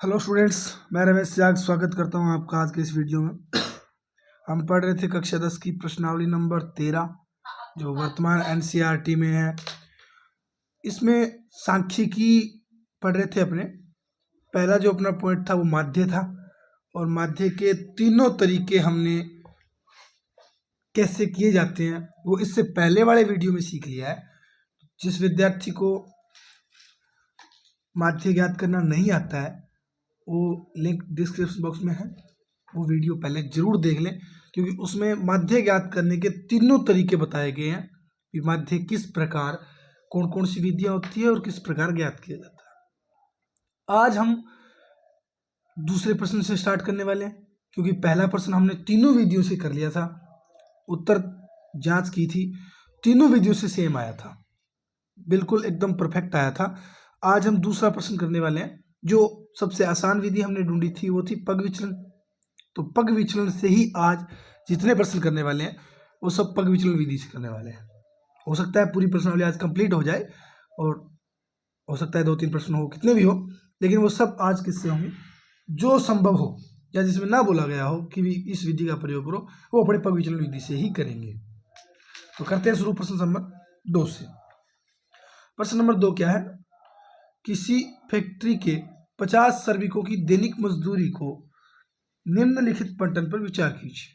Hello students, मैं रमेश त्याग स्वागत करता हूं आपका आज के इस वीडियो में। हम पढ़ रहे थे कक्षा 10 की प्रश्नावली नंबर 13 जो वर्तमान एनसीईआरटी में है। इसमें सांख्यिकी पढ़ रहे थे अपने। पहला जो अपना पॉइंट था वो माध्य था, और माध्य के तीनों तरीके हमने कैसे किए जाते हैं वो इससे पहले वाले वीडियो में सीख लिया है। जिस विद्यार्थी को माध्य ज्ञात करना नहीं आता है वो लिंक डिस्क्रिप्शन बॉक्स में है, वो वीडियो पहले जरूर देख लें, क्योंकि उसमें माध्य ज्ञात करने के तीनों तरीके बताए गए हैं कि माध्य किस प्रकार, कौन कौन सी विधियां होती है और किस प्रकार ज्ञात किया जाता है। आज हम दूसरे प्रश्न से स्टार्ट करने वाले हैं, क्योंकि पहला प्रश्न हमने तीनों विधियों से कर लिया था, उत्तर जांच की थी, तीनों विधियों से सेम आया था, बिल्कुल एकदम परफेक्ट आया था। आज हम दूसरा प्रश्न करने वाले हैं। जो सबसे आसान विधि हमने ढूंढी थी वो थी पग विचलन। तो पग विचलन से ही आज जितने प्रश्न करने वाले हैं वो सब पग विचलन विधि से करने वाले हैं। हो सकता है पूरी प्रश्नावली आज कंप्लीट हो जाए, और हो सकता है 2-3 प्रश्न हो, कितने भी हो, लेकिन वो सब आज किससे होंगे, जो संभव हो या जिसमें ना बोला गया हो कि भी इस विधि का प्रयोग करो, वो अपने पग विचलन विधि से ही करेंगे। तो करते हैं शुरू प्रश्न नंबर 2 से। प्रश्न नंबर 2 क्या है? किसी फैक्ट्री के 50 श्रमिकों की दैनिक मजदूरी को निम्नलिखित बंटन पर विचार कीजिए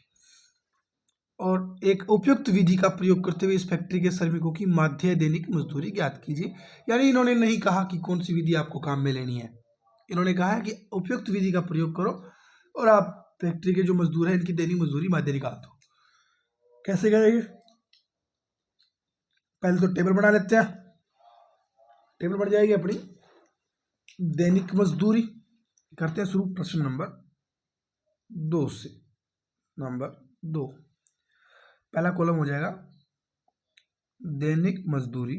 और एक उपयुक्त विधि का प्रयोग करते हुए इस फैक्ट्री के श्रमिकों की माध्य दैनिक मजदूरी ज्ञात कीजिए। यानी इन्होंने नहीं कहा कि कौन सी विधि आपको काम में लेनी है, इन्होंने कहा है कि उपयुक्त विधि का प्रयोग करो और आप फैक्ट्री के जो मजदूर हैं इनकी दैनिक मजदूरी माध्य निकाल दो। कैसे करेंगे? पहले तो टेबल बना लेते हैं। टेबल बन जाएगी अपनी दैनिक मजदूरी। करते हैं शुरू प्रश्न नंबर 2 से। नंबर 2, पहला कॉलम हो जाएगा दैनिक मजदूरी।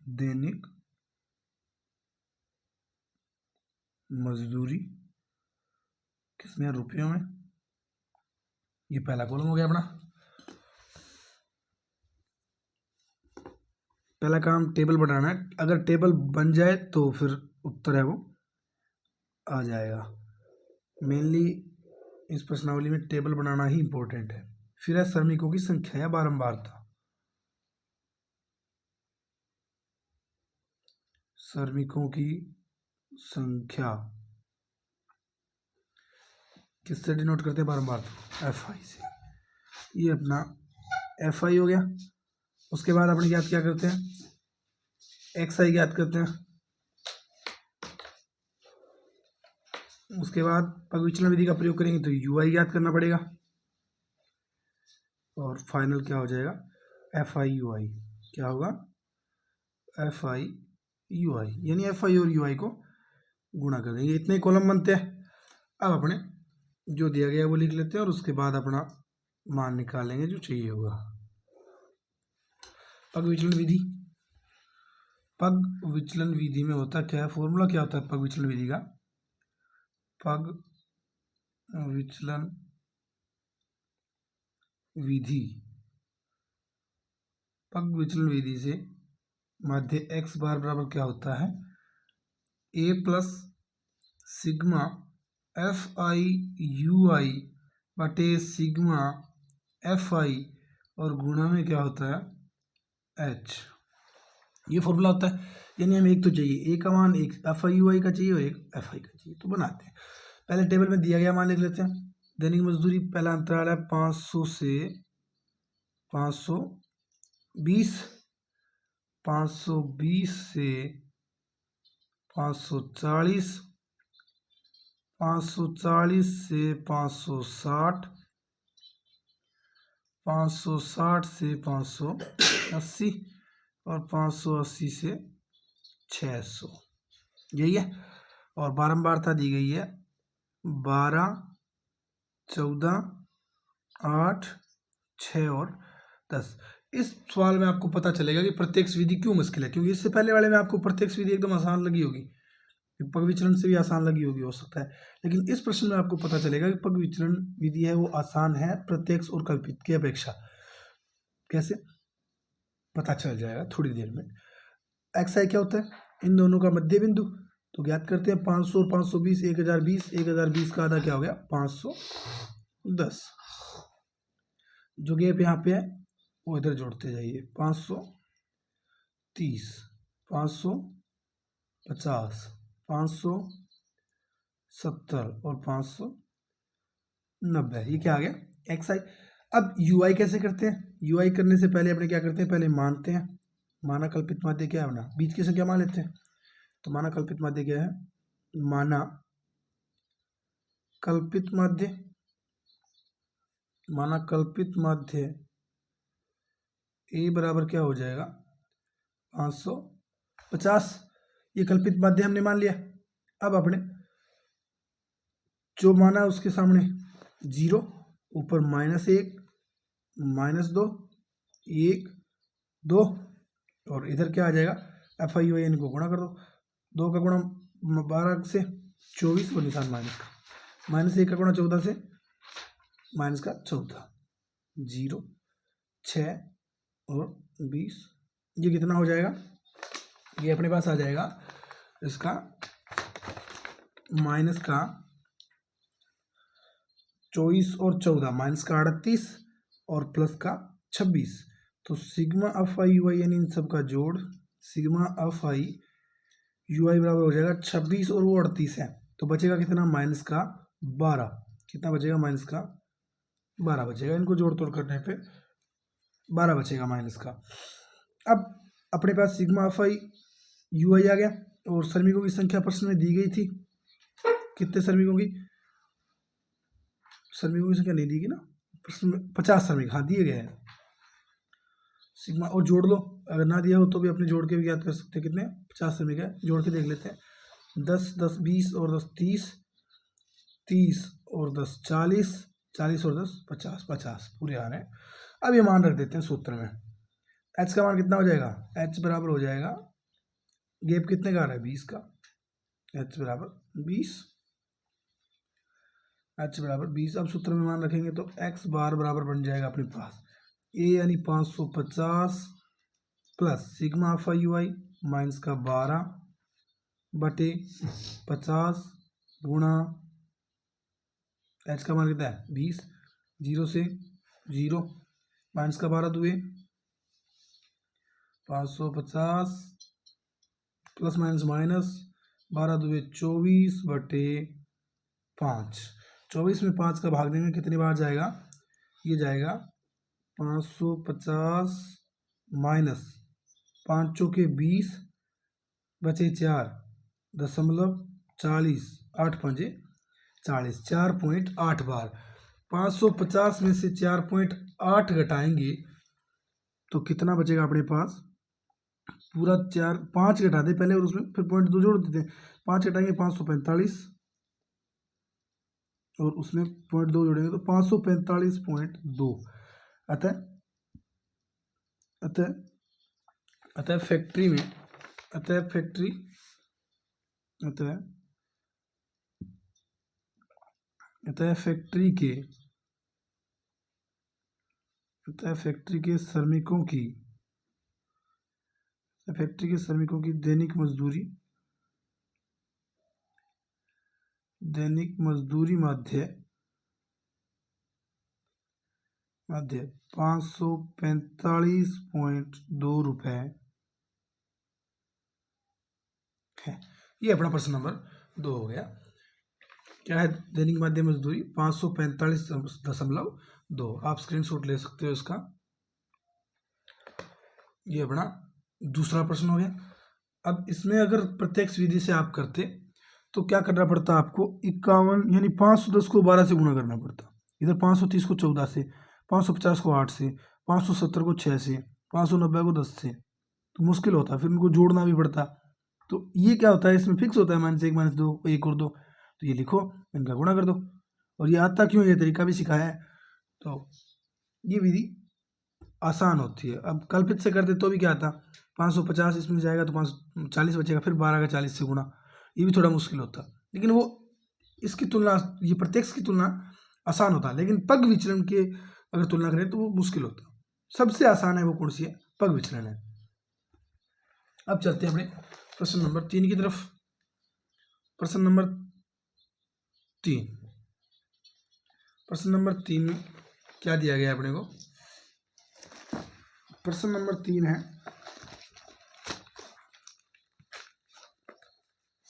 दैनिक मजदूरी किसमें? रुपयों में। ये पहला कॉलम हो गया अपना। पहला काम टेबल बनाना है। अगर टेबल बन जाए तो फिर उत्तर है वो आ जाएगा। मेनली इस प्रश्नावली में टेबल बनाना ही इंपॉर्टेंट है। फिर है श्रमिकों की संख्या या बारंबारता। श्रमिकों की संख्या किससे डिनोट करते हैं? बारंबारता, एफ आई से। ये अपना एफ आई हो गया। उसके बाद अपने ज्ञात क्या करते हैं? एक्स आई ज्ञात करते हैं। उसके बाद पग विचलन विधि का प्रयोग करेंगे तो यू आई ज्ञात करना पड़ेगा, और फाइनल क्या हो जाएगा? एफ आई यू आई। क्या होगा? एफ आई यू आई, यानी एफ आई और यू आई को गुणा कर देंगे। इतने कॉलम बनते हैं। अब अपने जो दिया गया है वो लिख लेते हैं और उसके बाद अपना मान निकालेंगे जो चाहिए होगा। पग विचलन विधि। पग विचलन विधि में होता क्या है? फॉर्मूला क्या होता है पग विचलन विधि का? पग विचलन विधि, पग विचलन विधि से माध्य x बार बराबर क्या होता है? a plus sigma F I U I बटे सिग्मा एफ आई, और गुणा में क्या होता है? h। ये फॉर्मूला होता है। यानी हमें एक तो चाहिए, a का मान एक एफ आई यू आई का चाहिए और एक एफ आई का चाहिए। तो बनाते हैं। पहले टेबल में दिया गया मान लिख लेते हैं। दैनिक मजदूरी पहला अंतराल है 500 से 520, 520 से 540, 540 से 560, 560 से 580 और 580 से 600। यही है। और बारंबारता दी गई है 12, 14, 8, 6 और 10। इस सवाल में आपको पता चलेगा कि प्रत्यक्ष विधि क्यों मुश्किल है, क्योंकि इससे पहले वाले में आपको प्रत्यक्ष विधि एकदम आसान लगी होगी, पग विचलन से भी आसान लगी होगी हो सकता है, लेकिन इस प्रश्न में आपको पता चलेगा कि पग विचलन विधि है वो आसान है प्रत्यक्ष और कल्पित की अपेक्षा। कैसे? पता चल जाएगा थोड़ी देर में। एक्स आई क्या होता है, इन दोनों का मध्य बिंदु। तो ज्ञात करते हैं 500 और 520, 1020, 1020 का आधा क्या हो गया 510। जो गैप यहाँ पे है वो इधर जोड़ते जाइए, 530, 550, 570 और 590, ये क्या आ गया एक्स आई। अब यू आई कैसे करते हैं, यू आई करने से पहले अपने क्या करते हैं, पहले मानते हैं, माना कल्पित माध्य क्या है अपना, बीच की संख्या मान लेते हैं। तो माना कल्पित माध्य क्या है, माना कल्पित माध्य, माना कल्पित माध्य ए बराबर क्या हो जाएगा 550। ये कल्पित माध्य हमने मान लिया। अब अपने जो माना उसके सामने 0, ऊपर -1, -2, 1, 2 और इधर क्या आ जाएगा एफ आई वाई, को गुणा कर दो। 2 का गुणा 12 से 24 और निशान माइनस का, -1 का गुणा 14 से -14, 0, 6 और 20, ये कितना हो जाएगा, ये अपने पास आ जाएगा इसका माइनस का 24 और 14, माइनस का 38 और प्लस का 26। तो sigma F I U I यानी इन सब का जोड़ सिग्मा एफ आई यू आई बराबर हो जाएगा 26 और वो 38 है, तो बचेगा कितना -12, कितना बचेगा -12 बचेगा। इनको जोड़ तोड़ करने पे 12 बचेगा माइनस का। अब अपने पास सिग्मा एफ आई यू आई आ गया और श्रमिकों की संख्या प्रश्न में दी गई थी, कितने श्रमिकों की, श्रमिकों की संख्या नहीं दी गई ना प्रश्न में, 50 श्रमिक हाँ दिए गए हैं। सिग्मा और जोड़ लो, अगर ना दिया हो तो भी अपने जोड़ के भी याद कर सकते हैं, कितने 50 श्रमिक है, जोड़ के देख लेते हैं। 10, 10, 20 और 10, 30, 30 और 10, 40, 40 और 10, 50, 50 पूरे आ रहे हैं। अब ये मान रख देते हैं सूत्र में, h का मान कितना हो जाएगा, h बराबर हो जाएगा, गैप कितने का आ रहा है 20 का, h बराबर 20, h बराबर 20। अब सूत्र में मान रखेंगे तो x बार बराबर बन जाएगा अपने पास a यानी 550 plus sigma F I U I minus का 12 बटे 50 गुणा h का मान कितना है 20, 0 से 0 माइनस का 12 दुए 550 प्लस माइनस माइनस 12 दुए 24 बटे 5, 24 में 5 का भाग देंगे कितनी बार जाएगा, ये जाएगा 550 माइनस 5 चौके 20 बचे 4 .40, 8 पंजे 40, 4.8 बार। 550 में से 4.8 घटाएंगे तो कितना बचेगा अपने पास, पूरा 5 घटा दे पहले और उसमें फिर 0.2 जोड़ देते हैं, 5 घटाएंगे 545 और उसमें 0.2 जोड़ेंगे तो 545.2। अतः फैक्ट्री में अतः फैक्ट्री के श्रमिकों की दैनिक मजदूरी माध्य 545.2 रुपए है। ये अपना प्रश्न नंबर 2 हो गया। क्या है दैनिक माध्य मजदूरी 545.2, आप स्क्रीनशॉट ले सकते हो इसका। ये अपना दूसरा प्रश्न हो गया। अब इसमें अगर प्रत्यक्ष विधि से आप करते तो क्या करना पड़ता आपको, 51 यानी 510 को 12 से गुणा करना पड़ता, इधर 530 को 14 से, 550 को 8 से, 570 को 6 से, 590 को 10 से, तो मुश्किल होता, फिर इनको जोड़ना भी पड़ता। तो ये क्या होता है, इसमें फिक्स होता है -1 -2 1 और 2, तो ये लिखो, इनका गुणा कर दो। और ये आता क्यों, ये तरीका भी सिखाया है, तो ये विधि आसान होती है। अब कल्पित से करते तो भी क्या आता, 550 इसमें जाएगा तो 540 बचेगा, फिर 12 का 40 से गुणा, ये भी थोड़ा मुश्किल होता, लेकिन वो इसकी तुलना, ये प्रत्यक्ष की तुलना आसान होता, लेकिन पग विचलन के अगर तुलना करें तो वो मुश्किल होता। सबसे आसान है वो कौन सी है, पग विचलन है। अब चलते हैं अपने प्रश्न नंबर 3 की तरफ। प्रश्न नंबर 3, प्रश्न नंबर 3 में क्या दिया गया है अपने को? प्रश्न नंबर 3 है,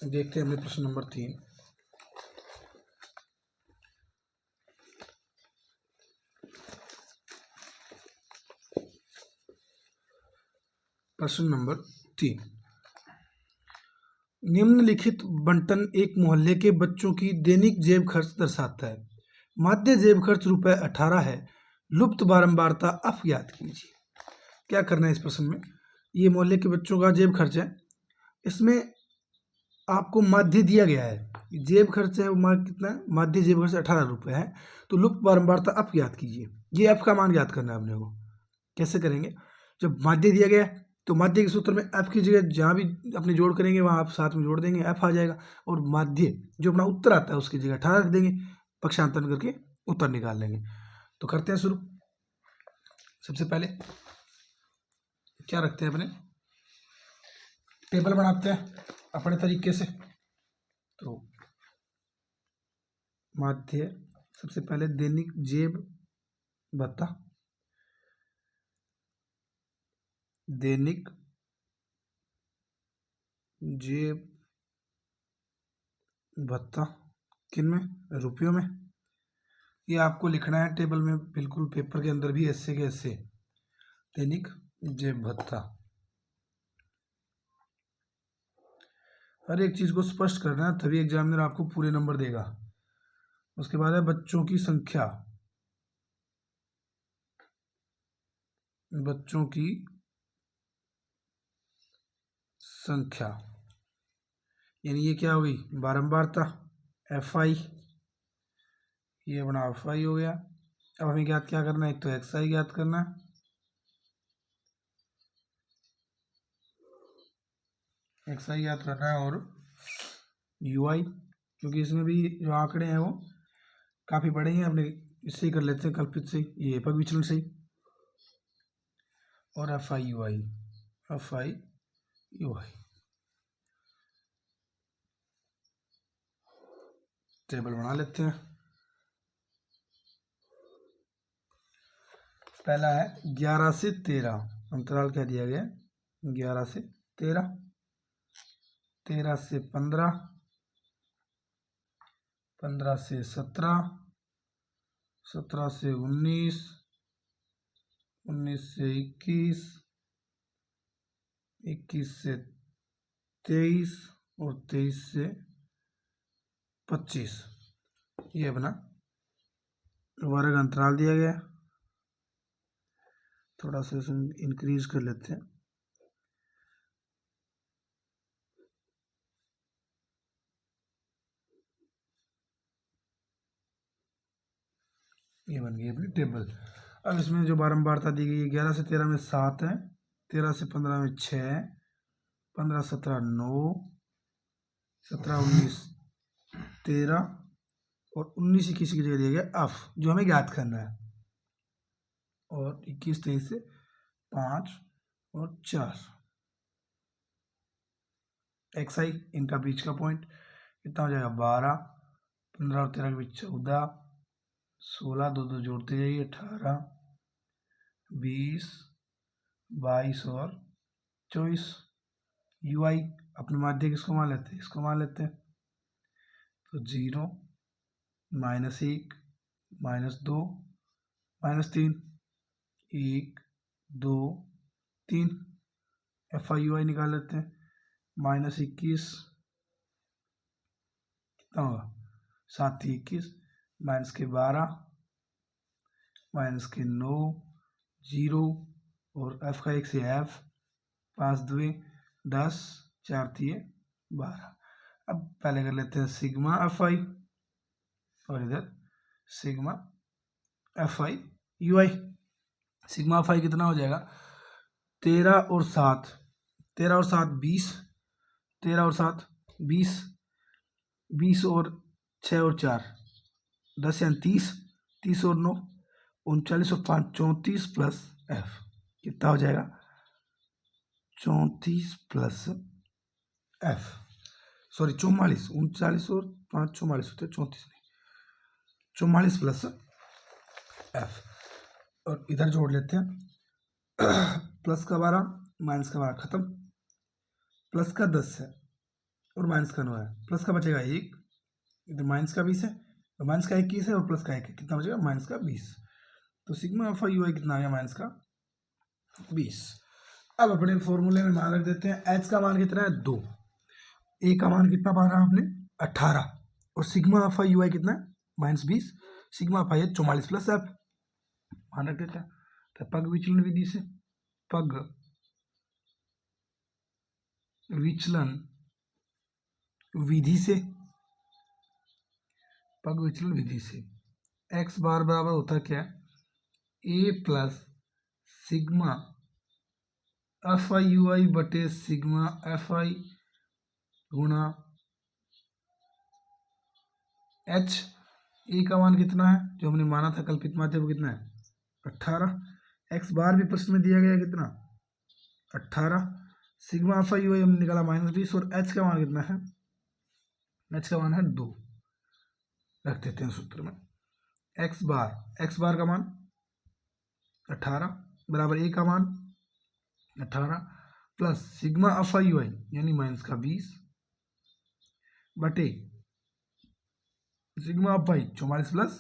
देखते हैं हमने प्रश्न नंबर 3। प्रश्न नंबर 3, निम्नलिखित बंटन एक मोहल्ले के बच्चों की दैनिक जेब खर्च दर्शाता है। माध्य जेब खर्च ₹18 है। लुप्त बारंबारता अफ ज्ञात कीजिए। क्या करना है इस प्रश्न में? ये मोहल्ले के बच्चों का जेब खर्च है, इसमें आपको माध्य दिया गया है। जेब खर्च है वो कितना है? माध्य जेब खर्च ₹18 है। तो लुप्त बारंबारता अफ ज्ञात कीजिए। ये एफ का मान ज्ञात करना है अपने को। कैसे करेंगे? जब माध्य दिया गया है तो माध्य के सूत्र में एफ की जगह जहाँ भी अपने जोड़ करेंगे वहाँ आप साथ में जोड़ देंगे, एफ आ जाएगा। और माध्य जो अपना उत्तर आता है उसकी जगह 18 रख देंगे, पक्षांतरण करके उत्तर निकाल लेंगे। तो करते हैं शुरू। सबसे पहले क्या रखते हैं, अपने टेबल बनाते हैं अपने तरीके से। तो माध्य सबसे पहले दैनिक जेब भत्ता, दैनिक जेब भत्ता किन में? रुपयों में। ये आपको लिखना है टेबल में, बिल्कुल पेपर के अंदर भी ऐसे के ऐसे। दैनिक जेब भत्ता, हर एक चीज को स्पष्ट करना है, तभी एग्जामिनर आपको पूरे नंबर देगा। उसके बाद है बच्चों की संख्या, बच्चों की संख्या, यानी ये क्या हो गई? बारंबारता, एफ आई। ये अपना एफ आई हो गया। अब हमें ज्ञात क्या करना है? एक तो एक्स आई ज्ञात करना है, एक्स आई याद करना है, और यू आई, क्योंकि इसमें भी जो आंकड़े हैं वो काफ़ी बड़े हैं। अपने इससे ही कर लेते हैं, कल्पित से, ये एपक विचलन से ही। और F I U I, F I U I table बना लेते हैं। पहला है 11 से 13, अंतराल क्या दिया गया? 11 से 13, 13 से 15, 15 से 17, 17 से 19, 19 से 21, 21 से 23 और 23 से 25। ये अपना वर्ग अंतराल दिया गया। थोड़ा सा इंक्रीज कर लेते हैं। ये बन गई अपनी टेबल। अब इसमें जो बारंबारता दी गई है, 11 से 13 में 7 है, 13 से 15 में 6, 15 17 9, 17 19 13 और 19 21 की जगह दिया गया अफ, जो हमें ज्ञात करना है। और 21 23 से 5 और 4, एक्स आई इनका बीच का पॉइंट कितना हो जाएगा? 12, 15 और 13 के बीच 14, 16 दो दो जोड़ते जाइए, 18, 20, 22 और 24। यू आई अपने माध्य किसको मान लेते हैं? इसको मान लेते हैं। तो 0, -1, -2, -3, 1 2 3, एफ आई यू आई निकाल लेते हैं। -21 कितना होगा? 7 21, -12, -9, 0 और एफ का 1 से एफ, 5 2 10, 4 3 12। अब पहले कर लेते हैं सिग्मा एफ आई और इधर sigma F I U I. Sigma F आई कितना हो जाएगा? 13 और 7, 13 और 7 20, 13 और 7 20, 20 और 6 और 4 10 यानी 30, 30 और 9 39 और 5 34 प्लस एफ कितना हो जाएगा? 34 प्लस एफ, सॉरी 44, 39 और 5 44 होते हैं, 34 नहीं, 44 प्लस एफ। और इधर जोड़ लेते हैं, प्लस का 12 माइनस का 12 खत्म, प्लस का 10 है और माइनस का 9 है, प्लस का बचेगा 1, इधर माइनस का 20 है, तो माइनस का 21 है और प्लस का 1 है, कितना बचेगा माइनस का 20। तो सिग्मा अल्फा यू आई कितना आ गया माइनस का 20। अब अपने फॉर्मूले में मान रख देते हैं, एच का मान कितना है 2, ए का मान कितना पाना आपने 18, और सिग्मा अल्फा यू आई कितना है -20, सिग्मा अल्फा है 44 प्लस एफ, मान रख देते हैं। तो पग विचलन विधि से, पग विचलन विधि से, पग विचलन विधि से एक्स बार बराबर होता है क्या, A plus sigma F I U I बटे सिग्मा एफ आई गुणा एच। ए का मान कितना है जो हमने माना था कल्पित माध्य, वो कितना है 18, एक्स बार भी प्रश्न में दिया गया कितना 18, सिग्मा एफ आई यू आई हमने निकाला -20, और एच का मान कितना है, एच का मान है 2, रख देते हैं सूत्र में, एक्स बार का मान 18 बराबर ए का मान 18 plus sigma F I U I यानी माइनस का 20 बटे sigma F I 44 plus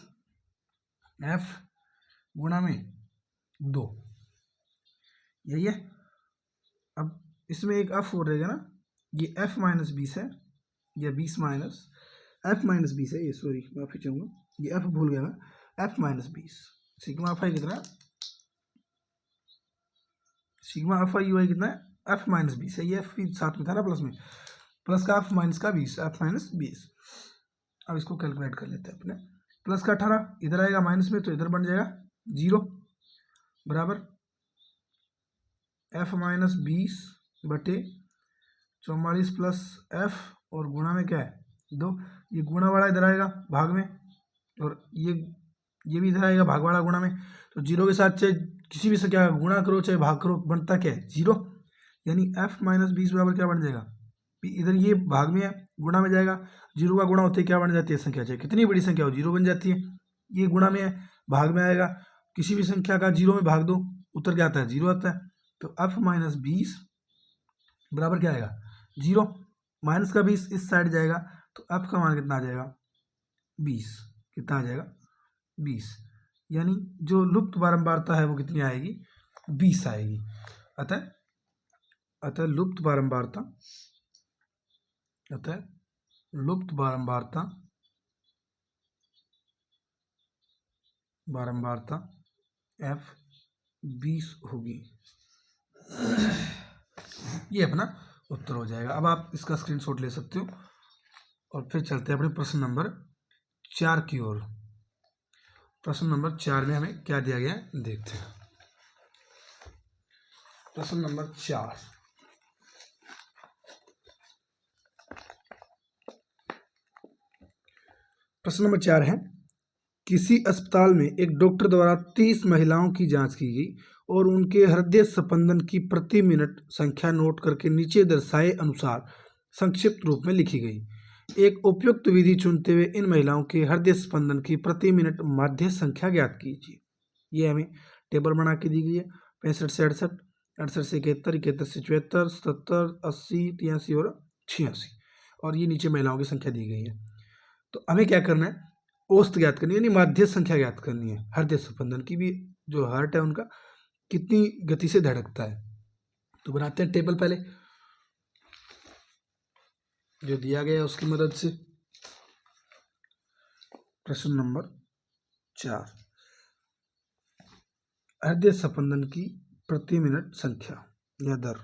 F गुणा में 2, यही है। अब इसमें एक एफ हो रहेगा ना, ये एफ -20 है, या 20 माइनस एफ -20 है ये, सॉरी माफी चाहूँगा, ये एफ भूल गया मैं, एफ -20, सिग्मा एफ आई कितना, सिग्मा एफ आई यू आई कितना है एफ -20 है, ये एफ भी साथ में था ना प्लस में, प्लस का एफ माइनस का 20, एफ -20। अब इसको कैलकुलेट कर लेते हैं अपने, प्लस का 18 इधर आएगा माइनस में, तो इधर बन जाएगा 0 बराबर एफ -20 बटे 44 प्लस एफ, और गुणा में क्या है 2, ये गुणा वाला इधर आएगा भाग में, और ये भी इधर आएगा भाग वाला गुणा में, तो 0 के साथ चाहे किसी भी संख्या का गुणा करो चाहे भाग करो, बनता क्या है 0, यानी एफ -20 बराबर क्या बन जाएगा, इधर ये भाग में है गुणा में जाएगा, 0 का गुणा होते क्या बन जाती है संख्या, चाहे कितनी बड़ी संख्या हो 0 बन जाती है, ये गुणा में है भाग में आएगा, किसी भी संख्या का 0 में भाग दो उत्तर क्या आता है 0 आता है, तो एफ -20 बराबर क्या आएगा 0, माइनस का 20 इस साइड जाएगा, तो एफ का मान कितना आ जाएगा 20, कितना आ जाएगा 20, यानी जो लुप्त बारंबारता है वो कितनी आएगी 20 आएगी। अतः लुप्त बारंबारता, बारंबारता एफ 20 होगी, ये अपना उत्तर हो जाएगा। अब आप इसका स्क्रीनशॉट ले सकते हो, और फिर चलते हैं अपने प्रश्न नंबर 4 की ओर। प्रश्न नंबर 4 में हमें क्या दिया गया है देखते हैं। प्रश्न नंबर 4, प्रश्न नंबर 4 है, किसी अस्पताल में एक डॉक्टर द्वारा 30 महिलाओं की जांच की गई और उनके हृदय स्पंदन की प्रति मिनट संख्या नोट करके नीचे दर्शाए अनुसार संक्षिप्त रूप में लिखी गई। एक उपयुक्त विधि चुनते हुए इन महिलाओं के हृदय स्पंदन की प्रति मिनट माध्य संख्या ज्ञात कीजिए। ये हमें टेबल बना के दी गई है, 65 से 68, 68 से 71, 71 से 74, 77, 80, 83 और 86, और ये नीचे महिलाओं की संख्या दी गई है। तो हमें क्या करना है, औसत ज्ञात करनी है, यानी माध्य संख्या ज्ञात करनी है, हृदय स्पंदन की भी, जो हार्ट है उनका कितनी गति से धड़कता है। तो बनाते हैं टेबल पहले जो दिया गया है उसकी मदद से। प्रश्न नंबर 4, हृदय स्पंदन की प्रति मिनट संख्या या दर,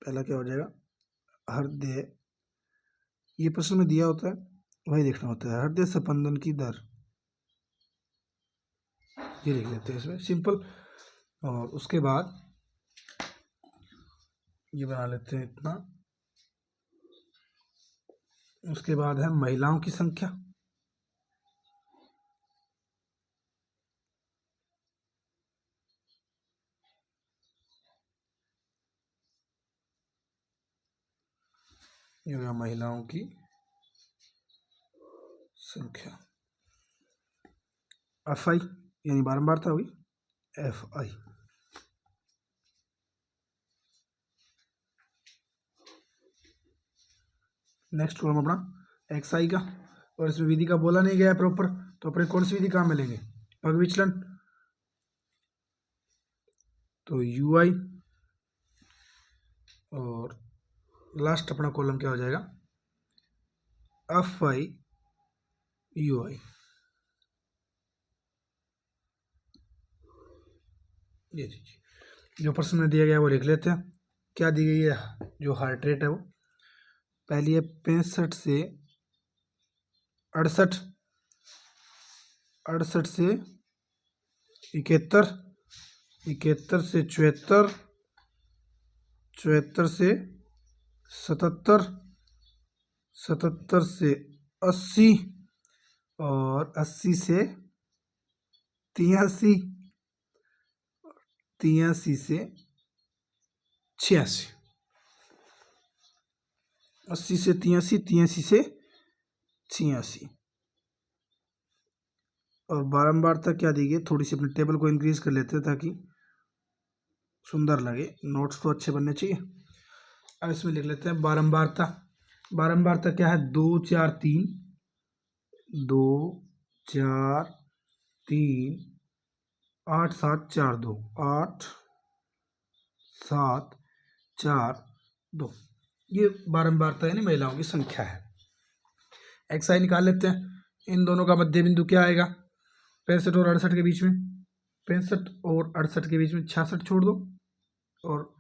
पहला क्या हो जाएगा हृदय, ये प्रश्न में दिया होता है वही देखना होता है, हृदय स्पंदन की दर, ये लिख लेते हैं इसमें सिंपल, और उसके बाद ये बना लेते हैं इतना, उसके बाद है महिलाओं की संख्या, ये हो गया महिलाओं की संख्या। एफ आई यानी बारंबारता हुई एफ आई। नेक्स्ट प्रॉब्लम अपना एक्स आई का, और इसमें विधि का बोला नहीं गया है प्रॉपर, तो अपने कौन सी विधि कहाँ मिलेंगे? पग विचलन, तो यू आई, और लास्ट अपना कॉलम क्या हो जाएगा? एफ आई यू आई। ये चीज जो प्रश्न में दिया गया वो लिख लेते हैं। क्या दी गई है? जो हार्ट रेट है वो पहली है 65 से 68, 68 से 71, 71 से 74, 74 से 77, 77 से 80, और 80 से 83, 83 से 86, 80 से 83, 83 से 86। और बारंबारता क्या दी गई? थोड़ी सी अपने टेबल को इंक्रीज कर लेते हैं ताकि सुंदर लगे, नोट्स तो अच्छे बनने चाहिए। अब इसमें लिख लेते हैं बारंबारता। बारंबारता क्या है? 2 4 3, 2 4 3, 8 7 4 2, 8 7 4 2, ये बारंबारता यानी महिलाओं की संख्या है। एक्स आई निकाल लेते हैं। इन दोनों का मध्य बिंदु क्या आएगा? 65 और 68 के बीच में, 65 और 68 के बीच में 66 छोड़ दो, और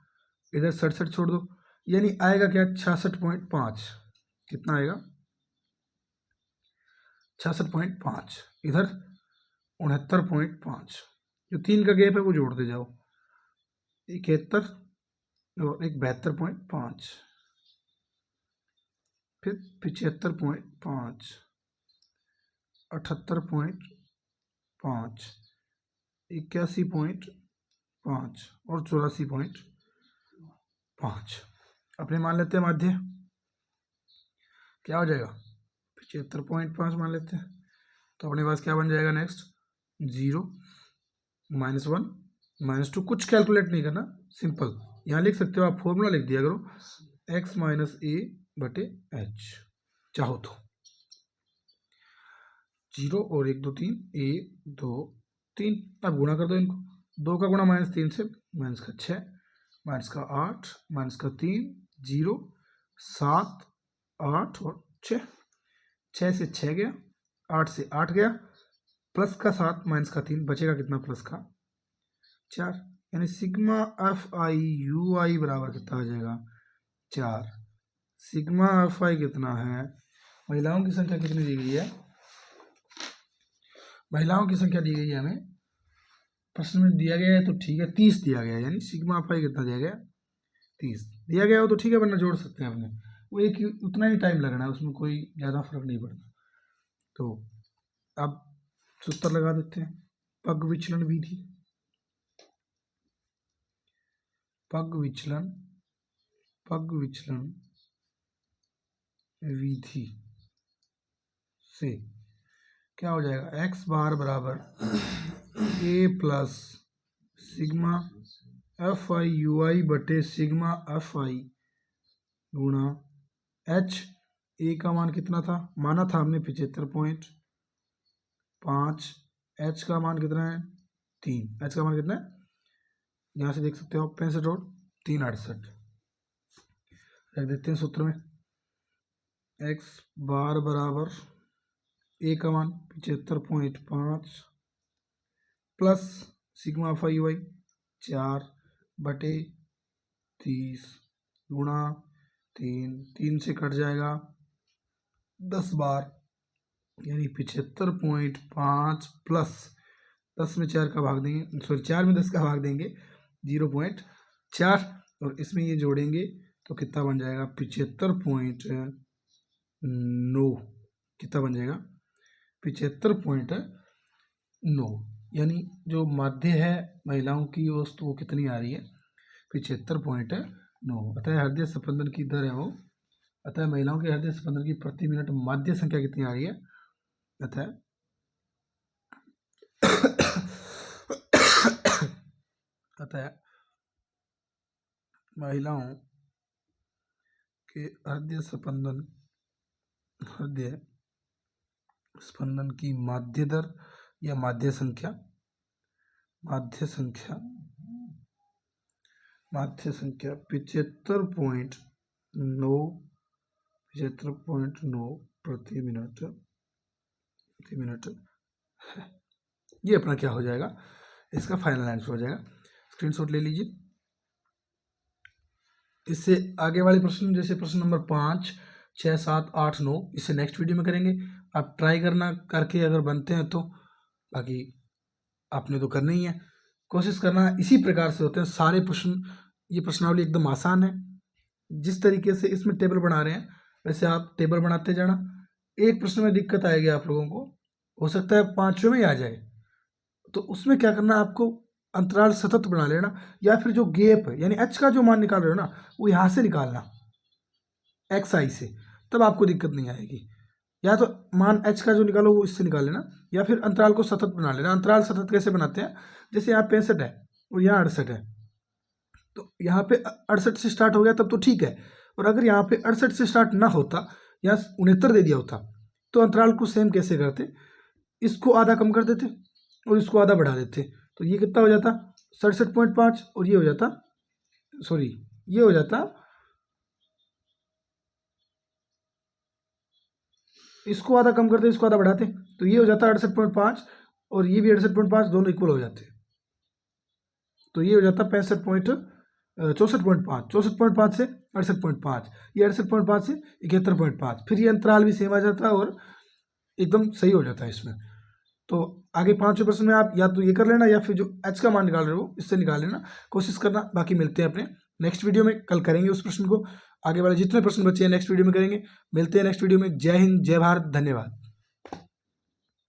इधर 67 छोड़ दो, यानी आएगा क्या? 66.5। कितना आएगा? 66.5। इधर 69.5। जो 3 का गैप है वो जोड़ते जाओ, 71 और एक 72.5, फिर 75.5, 78.5, 81.5 और 84.5। अपने मान लेते हैं माध्य क्या हो जाएगा? 75.5 मान लेते हैं। तो अपने पास क्या बन जाएगा? नेक्स्ट 0 -1 -2, कुछ कैलकुलेट नहीं करना, सिंपल यहाँ लिख सकते हो आप, फॉर्मूला लिख दिया करो, x - a बटे h, चाहो तो 0 और 1 2 3, 1 2 3, अब गुणा कर दो इनको। 2 का गुणा -3 से -6, -8, -3, 0 7 8 और 6, 6 से 6 गया, 8 से 8 गया, प्लस का 7 -3, बचेगा कितना? प्लस का 4, यानी सिग्मा एफ आई यू आई बराबर कितना हो जाएगा? 4। सिग्मा एफ आई कितना है? महिलाओं की संख्या कितनी दी गई है? महिलाओं की संख्या दी गई है हमें, प्रश्न में दिया गया है तो ठीक है, 30 दिया गया है, यानी सिग्मा एफ आई कितना दिया गया? 30 दिया गया हो तो ठीक है, वरना जोड़ सकते हैं अपने, वो एक उतना ही टाइम लगना है, उसमें कोई ज़्यादा फर्क नहीं पड़ता। तो अब सूत्र लगा देते हैं। पग विचलन विधि, पग विचलन विधि से क्या हो जाएगा? एक्स बार बराबर A plus sigma F I U I बटे सिग्मा एफ आई गुणा एच। ए का मान कितना था? माना था हमने 75.5। एच का मान कितना है? 3। एच का मान कितना है? यहाँ से देख सकते हो आप, 65 और 3 68। रख देते हैं सूत्र में। एक्स बार बराबर ए का मान 75.5 plus sigma F I Y 4 बटे 30 गुणा 3 से कट जाएगा 10 बार, यानी 75.5 प्लस 10 में 4 का भाग देंगे, सॉरी 4 में 10 का भाग देंगे 0.4, और इसमें ये जोड़ेंगे तो कितना बन जाएगा? 75.9। कितना बन जाएगा? 75.9, यानी जो माध्य है महिलाओं की वस्तु वो कितनी आ रही है? 75.9। अतः हृदय स्पंदन की दर है वो अतः महिलाओं के हृदय स्पंदन की प्रति मिनट माध्य संख्या कितनी आ रही है? अतः महिलाओं के हृदय स्पंदन की माध्य दर या माध्य संख्या 75.9 प्रति मिनट है। ये अपना क्या हो जाएगा? इसका फाइनल आंसर हो जाएगा। स्क्रीनशॉट ले लीजिए। इससे आगे वाले प्रश्न, जैसे प्रश्न नंबर 5, 6, 7, 8, 9, इसे नेक्स्ट वीडियो में करेंगे। आप ट्राई करना, करके अगर बनते हैं तो, बाकी आपने तो करना ही है। कोशिश करना, इसी प्रकार से होते हैं सारे प्रश्न। ये प्रश्नावली एकदम आसान है। जिस तरीके से इसमें टेबल बना रहे हैं वैसे आप टेबल बनाते जाना। एक प्रश्न में दिक्कत आएगी आप लोगों को, हो सकता है 5वें में ही आ जाए, तो उसमें क्या करना, आपको अंतराल सतत बना लेना, या फिर जो गैप है यानी एच का जो मान निकाल रहे हो ना, वो यहाँ से निकालना एक्स आई से, तब आपको दिक्कत नहीं आएगी। या तो मान एच का जो निकालो वो इससे निकाल लेना, या फिर अंतराल को सतत बना लेना। अंतराल सतत कैसे बनाते हैं? जैसे यहाँ 65 है और यहाँ 68 है, तो यहाँ पे 68 से स्टार्ट हो गया तब तो ठीक है, और अगर यहाँ पे 68 से स्टार्ट ना होता, यहाँ 69 दे दिया होता, तो अंतराल को सेम कैसे करते, इसको आधा कम कर देते और इसको आधा बढ़ा देते, तो ये कितना हो जाता 67.5, और ये हो जाता, सॉरी ये हो जाता, इसको आधा कम करते इसको आधा बढ़ाते, तो ये हो जाता 68.5, और ये भी 68.5, दोनों इक्वल हो जाते, तो ये हो जाता 64.5, 64.5 से 68.5, ये 68.5 से 71.5, फिर ये अंतराल भी सेम आ जाता है और एकदम सही हो जाता है इसमें। तो आगे 5वें प्रश्न में आप या तो ये कर लेना, या फिर जो एच का मान निकाल रहे हो इससे निकाल लेना, कोशिश करना। बाकी मिलते हैं अपने नेक्स्ट वीडियो में, कल करेंगे उस प्रश्न को। आगे वाले जितने प्रश्न बचे हैं नेक्स्ट वीडियो में करेंगे। मिलते हैं नेक्स्ट वीडियो में। जय हिंद, जय भारत, धन्यवाद।